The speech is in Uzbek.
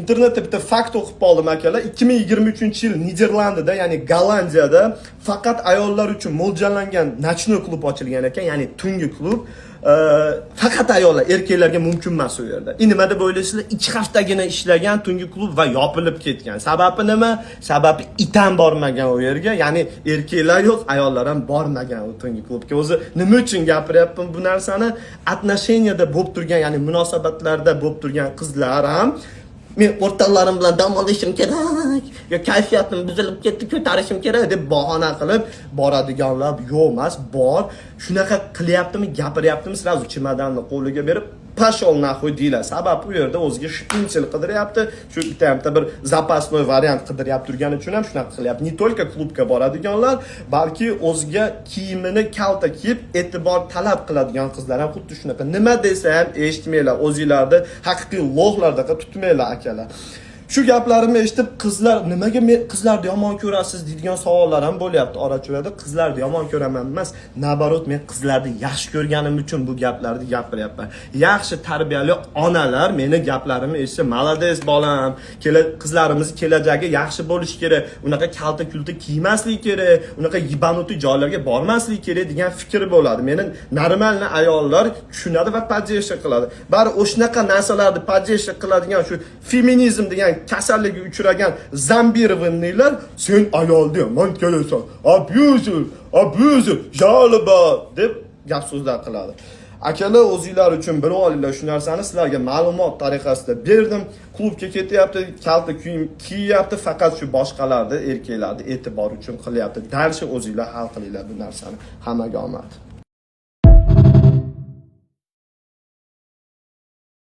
internetda bitta fakt o'qib qoldim akalar. 2023-yil Niderlandiyada, ya'ni Gollandiyada faqat ayollar uchun mo'ljallangan nochnoy klub ochilgan ekan, ya'ni tungi klub. Faqat ayollar, erkaklarga mumkin emas u yerda. Nima deb o'ylaysizlar? 2 haftagina ishlagan tungi klub va yopilib ketgan. Sababi nima? Sababi itam bormagan u yerga, ya'ni erkaklar yo'q, ayollar ham bormagan u tungi klubga. O'zi nima uchun gapiryapman bu narsani? Отношенияda bo'lib turgan, ya'ni munosabatlarda bo'lib turgan qizlar ham men o'rtoqlarim bilan dam olishim kerak, yo kayfiyatim buzilib ketdi, ko'tarishim kerak deb bahona qilib boradiganlar yo'q emas, bor. Shunaqa qilyaptimi, gapiryaptimi, sразу chemodanni qo'liga berib pashol naxuy deylar. Sabab u yerda o'ziga shpinchel qidiryapti, shu bitta bir zapasnoy variant qidiryapti turgani uchun ham shunaqa qilyapti. Ne только klubga boradiganlar, balki o'ziga kiyimini kalta kiyib e'tibor talab qiladigan qizlar ham xuddi shunaqa. Nima desa ham eshitmaylar, o'zingizlarni haqiqiy lo'g'lardaqa tutmaylar akalar. Shu gaplarimni eshitib qizlar nimaga qizlarni yomon ko'rasiz deydigan savollar ham bo'lyapti orachurada. Qizlarni yomon ko'raman emas, nabarot men qizlarni yaxshi ko'rganim uchun bu gaplarni gapiryapman. Yaxshi tarbiyali onalar meni gaplarimni eshitsa, "Malades bolam, qizlarimiz kelajagi yaxshi bo'lishi kerak, unaqa kalta-kulta kiymaslik kerak, unaqa yibanuti joylarga bormaslik kerak" degan fikr bo'ladi. Meni normalni ayollar tushunadi va podдержка qiladi. Bari o'shnaqa narsalarni podдержка qiladigan shu feminizm degan kasallikka uchragan Zambirovlar sen ayolni yomon ko'rasan, abuser, jalba deb gap so'zlar qiladi. Akalar, o'zingizlar uchun bir olinglar shu narsani, sizlarga ma'lumot tariqasida berdim. Klubga ketyapti, kalta kiyim kiyyapti, faqat shu boshqalarni, erkaklarni e'tibor uchun qilyapti. Darshi o'zingizlar hal qilinglar bu narsani. Hammaga omad.